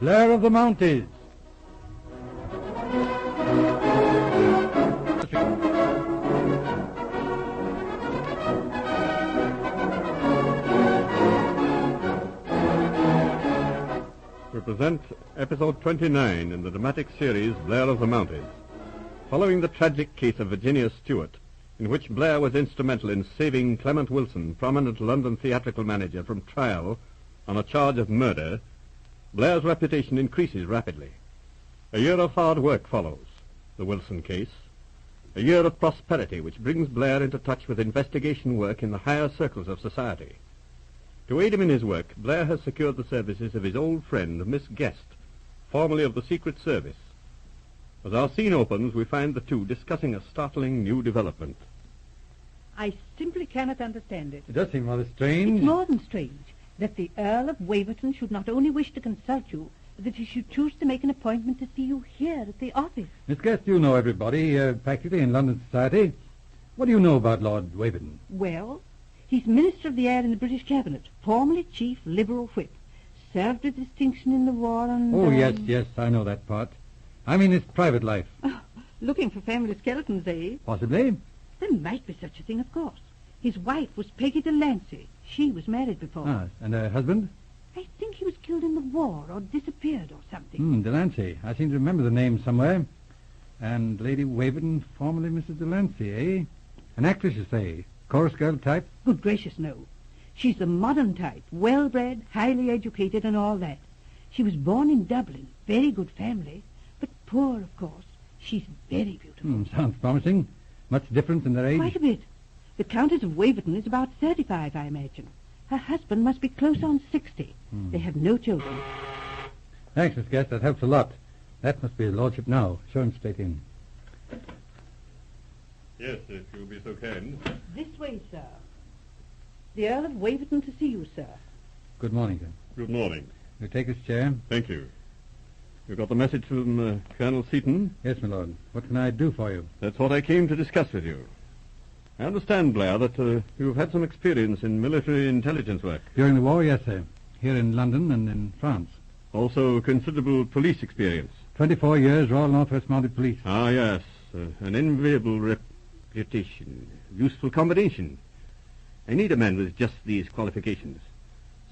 Blair of the Mounties. We present episode 29 in the dramatic series Blair of the Mounties. Following the tragic case of Virginia Stewart, in which Blair was instrumental in saving Clement Wilson, prominent London theatrical manager, from trial on a charge of murder, Blair's reputation increases rapidly. A year of hard work follows, the Wilson case. A year of prosperity which brings Blair into touch with investigation work in the higher circles of society. To aid him in his work, Blair has secured the services of his old friend, Miss Guest, formerly of the Secret Service. As our scene opens, we find the two discussing a startling new development. I simply cannot understand it. It does seem rather strange. It's more than strange that the Earl of Waverton should not only wish to consult you, but that he should choose to make an appointment to see you here at the office. Miss Guest, you know everybody, practically, in London society. What do you know about Lord Waverton? Well, he's Minister of the Air in the British Cabinet, formerly Chief Liberal Whip, served with distinction in the war and... Oh, yes, I know that part. I mean his private life. Oh, looking for family skeletons, eh? Possibly. There might be such a thing, of course. His wife was Peggy Delancey. She was married before. Ah, and her husband? I think he was killed in the war or disappeared or something. Delancey. I seem to remember the name somewhere. And Lady Waverton, formerly Mrs. Delancey, eh? An actress, you say? Chorus girl type? Good gracious, no. She's the modern type, well-bred, highly educated and all that. She was born in Dublin, very good family, but poor, of course. She's very beautiful. Sounds promising. Much difference in their age? Quite a bit. The Countess of Waverton is about 35, I imagine. Her husband must be close on 60. They have no children. Thanks, Miss Guest. That helps a lot. That must be his lordship now. Show him straight in. Yes, if you'll be so kind. This way, sir. The Earl of Waverton to see you, sir. Good morning, sir. Good morning. You take this chair? Thank you. You got the message from Colonel Seaton? Yes, my lord. What can I do for you? That's what I came to discuss with you. I understand, Blair, that you've had some experience in military intelligence work. During the war, yes, sir. Here in London and in France. Also considerable police experience. 24 years, Royal Northwest Mounted Police. Ah, yes. An enviable reputation. Useful combination. I need a man with just these qualifications.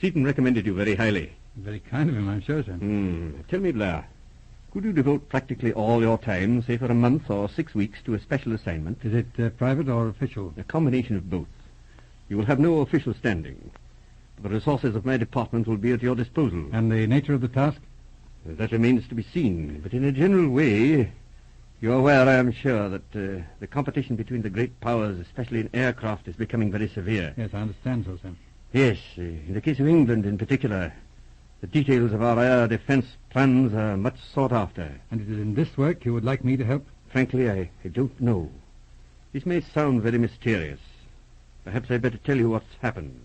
Seaton recommended you very highly. Very kind of him, I'm sure, sir. Tell me, Blair, could you devote practically all your time, say for a month or 6 weeks, to a special assignment? Is it private or official? A combination of both. You will have no official standing. The resources of my department will be at your disposal. And the nature of the task? That remains to be seen. But in a general way, you're aware, I am sure, that the competition between the great powers, especially in aircraft, is becoming very severe. Yes, I understand so, sir. Yes, in the case of England in particular, the details of our air defense plans are much sought after. And it is in this work you would like me to help? Frankly, I don't know. This may sound very mysterious. Perhaps I'd better tell you what's happened.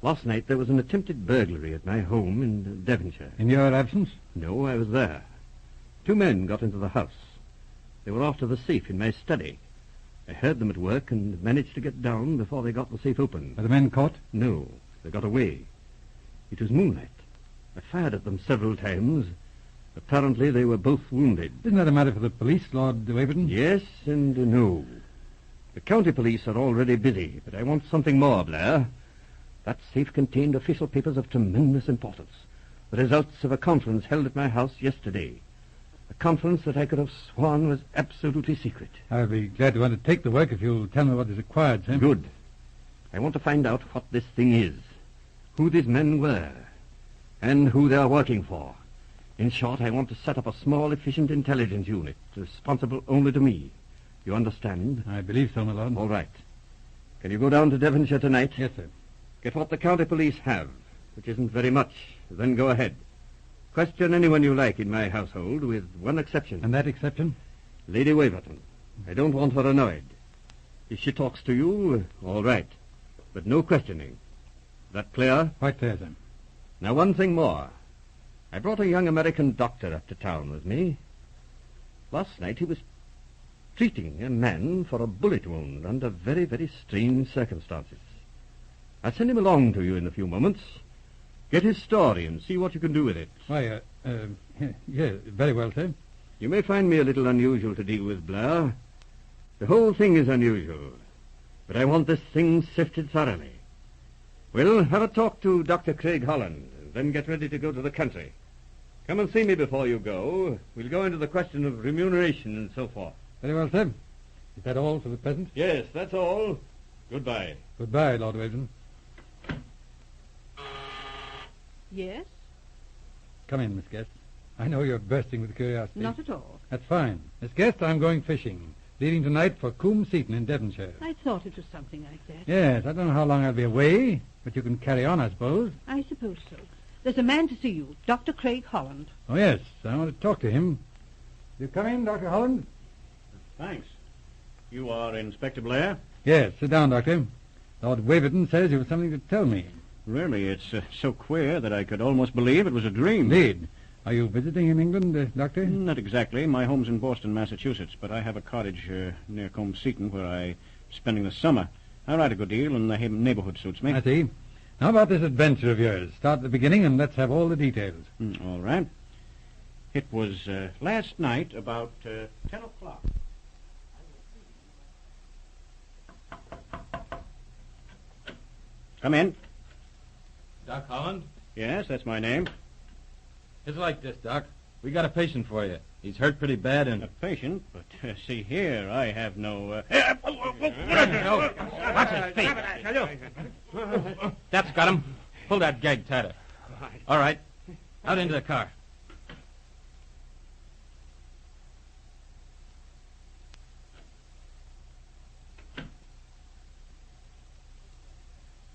Last night there was an attempted burglary at my home in Devonshire. In your absence? No, I was there. 2 men got into the house. They were after the safe in my study. I heard them at work and managed to get down before they got the safe open. Are the men caught? No, they got away. It was moonlight. I fired at them several times. Apparently they were both wounded. Isn't that a matter for the police, Lord Waverton? Yes and no. The county police are already busy, but I want something more, Blair. That safe contained official papers of tremendous importance. The results of a conference held at my house yesterday. A conference that I could have sworn was absolutely secret. I'll be glad to undertake the work if you'll tell me what is required, sir. Good. I want to find out what this thing is, who these men were, and who they are working for. In short, I want to set up a small, efficient intelligence unit, responsible only to me. You understand? I believe so, my lord. All right. Can you go down to Devonshire tonight? Yes, sir. Get what the county police have, which isn't very much. Then go ahead. Question anyone you like in my household, with one exception. And that exception? Lady Waverton. I don't want her annoyed. If she talks to you, all right. But no questioning. That clear? Quite clear, sir. Now, one thing more. I brought a young American doctor up to town with me. Last night he was treating a man for a bullet wound under very, very strange circumstances. I'll send him along to you in a few moments. Get his story and see what you can do with it. Why, Yes, very well, sir. You may find me a little unusual to deal with, Blair. The whole thing is unusual. But I want this thing sifted thoroughly. We'll have a talk to Dr. Craig Holland, and then get ready to go to the country. Come and see me before you go. We'll go into the question of remuneration and so forth. Very well, sir. Is that all for the present? Yes, that's all. Goodbye. Goodbye, Lord Waverton. Yes? Come in, Miss Guest. I know you're bursting with curiosity. Not at all. That's fine. Miss Guest, I'm going fishing. Leaving tonight for Coombe Seaton in Devonshire. I thought it was something like that. Yes, I don't know how long I'll be away, but you can carry on, I suppose. I suppose so. There's a man to see you, Dr. Craig Holland. Oh, yes, I want to talk to him. You come in, Dr. Holland? Thanks. You are Inspector Blair? Yes, sit down, Doctor. Lord Waverton says you have something to tell me. Really, it's so queer that I could almost believe it was a dream. Indeed. Are you visiting in England, Doctor? Not exactly. My home's in Boston, Massachusetts, but I have a cottage near Coombe Seaton where I'm spending the summer. I ride a good deal, and the neighborhood suits me. I see. How about this adventure of yours? Start at the beginning, and let's have all the details. All right. It was last night about 10 o'clock. Come in. Doc Holland? Yes, that's my name. It's like this, Doc. We got a patient for you. He's hurt pretty bad and... A patient? But see here, I have no... No. Watch his feet. That's got him. Pull that gag tighter. All right. Out into the car.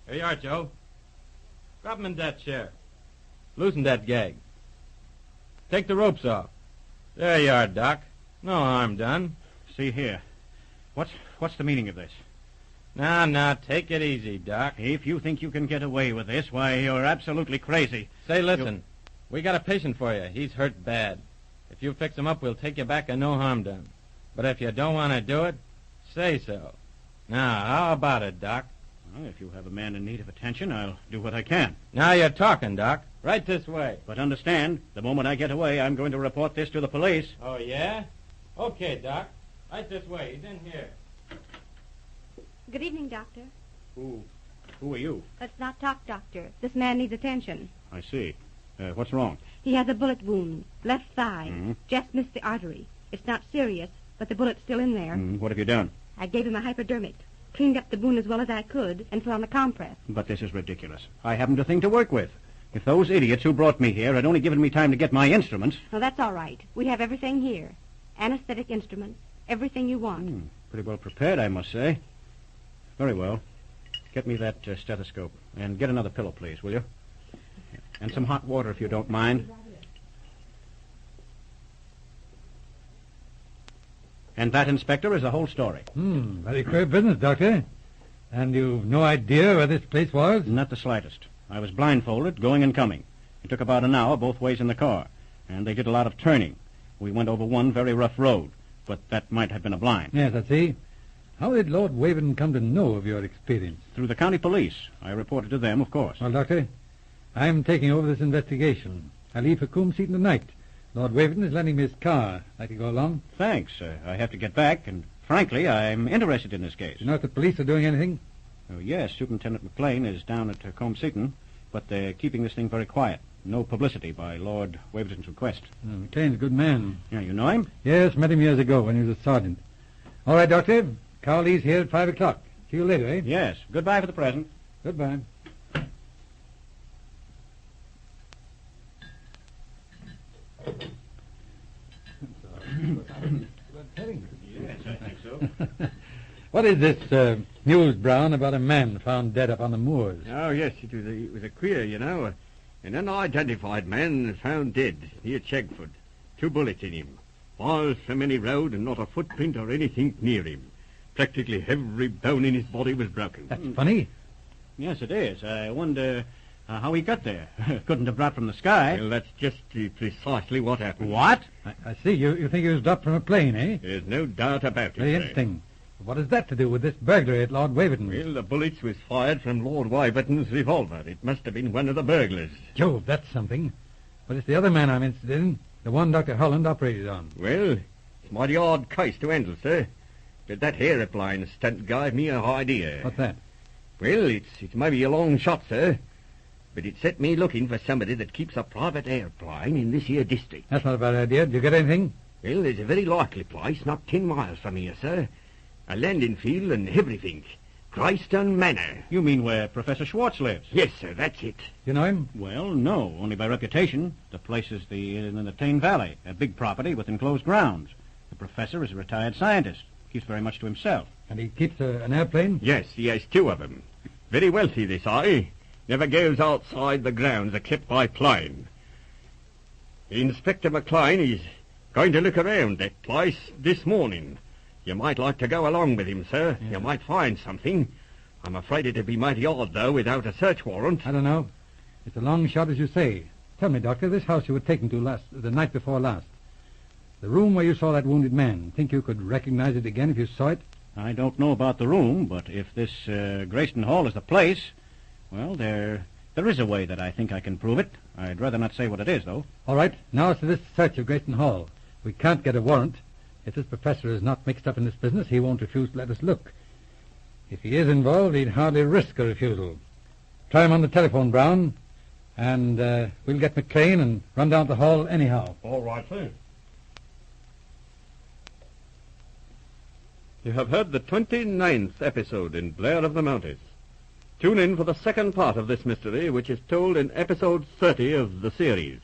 Here you are, Joe. Drop him in that chair. Loosen that gag. Take the ropes off. There you are, Doc. No harm done. See here. What's the meaning of this? Now, take it easy, Doc. If you think you can get away with this, why, you're absolutely crazy. Say, listen. We got a patient for you. He's hurt bad. If you fix him up, we'll take you back and no harm done. But if you don't want to do it, say so. Now, how about it, Doc? Well, if you have a man in need of attention, I'll do what I can. Now you're talking, Doc. Right this way. But understand, the moment I get away, I'm going to report this to the police. Oh, yeah? Okay, Doc. Right this way. He's in here. Good evening, Doctor. Who are you? Let's not talk, Doctor. This man needs attention. I see. What's wrong? He has a bullet wound, left thigh. Mm-hmm. Just missed the artery. It's not serious, but the bullet's still in there. What have you done? I gave him a hypodermic, cleaned up the wound as well as I could, and put on a compress. But this is ridiculous. I haven't a thing to work with. If those idiots who brought me here had only given me time to get my instruments... No, that's all right. We have everything here. Anesthetic instruments, everything you want. Pretty well prepared, I must say. Very well. Get me that stethoscope. And get another pillow, please, will you? And some hot water, if you don't mind. And that, Inspector, is the whole story. Very queer business, Doctor. And you've no idea where this place was? Not the slightest. I was blindfolded, going and coming. It took about an hour both ways in the car. And they did a lot of turning. We went over one very rough road. But that might have been a blind. Yes, I see. How did Lord Waverton come to know of your experience? Through the county police. I reported to them, of course. Well, Doctor, I'm taking over this investigation. I leave for Coombe Seaton tonight. Lord Waverton is lending me his car. Like to go along? Thanks. I have to get back, and frankly, I'm interested in this case. Do you know if the police are doing anything? Oh, yes, Superintendent McLean is down at Coombe Seaton, but they're keeping this thing very quiet. No publicity by Lord Waverton's request. McLean's a good man. Yeah, you know him? Yes, met him years ago when he was a sergeant. All right, Doctor. Car leaves here at 5 o'clock. See you later, eh? Yes. Goodbye for the present. Goodbye. Yes, I think so. What is this news, Brown, about a man found dead up on the moors? Oh, yes, it was a queer, you know. An unidentified man found dead near Chegford. 2 bullets in him. Miles from any road and not a footprint or anything near him. Practically every bone in his body was broken. That's funny. Yes, it is. I wonder how he got there. Couldn't have dropped from the sky. Well, that's just precisely what happened. What? I see. You think he was dropped from a plane, eh? There's no doubt about it. Very sir. interesting. What has that to do with this burglary at Lord Waverton's? Well, the bullets was fired from Lord Waverton's revolver. It must have been one of the burglars. Jove, that's something. But it's the other man I'm interested in, the one Dr. Holland operated on. Well, it's a mighty hard case to handle, sir. But that aeroplane stunt gave me an idea. What's that? Well, it's maybe a long shot, sir. But it set me looking for somebody that keeps a private airplane in this here district. That's not a bad idea. Did you get anything? Well, there's a very likely place not 10 miles from here, sir. A landing field and everything. Greystone Manor. You mean where Professor Schwartz lives? Yes, sir, that's it. You know him? Well, no, only by reputation. The place is in the Tane Valley, a big property with enclosed grounds. The professor is a retired scientist. Keeps very much to himself. And he keeps an airplane? Yes, he has 2 of them. Very wealthy, this eye. Never goes outside the grounds except by plane. Inspector McLean is going to look around that place this morning. You might like to go along with him, sir. Yeah. You might find something. I'm afraid it'd be mighty odd, though, without a search warrant. I don't know. It's a long shot, as you say. Tell me, Doctor, this house you were taken to the night before last. The room where you saw that wounded man. Think you could recognize it again if you saw it? I don't know about the room, but if this Greyston Hall is the place, well, there is a way that I think I can prove it. I'd rather not say what it is, though. All right. Now as to this search of Greyston Hall. We can't get a warrant. If this professor is not mixed up in this business, he won't refuse to let us look. If he is involved, he'd hardly risk a refusal. Try him on the telephone, Brown, and we'll get McLean and run down to the hall anyhow. All right, sir. You have heard the 29th episode in Blair of the Mounties. Tune in for the second part of this mystery, which is told in episode 30 of the series.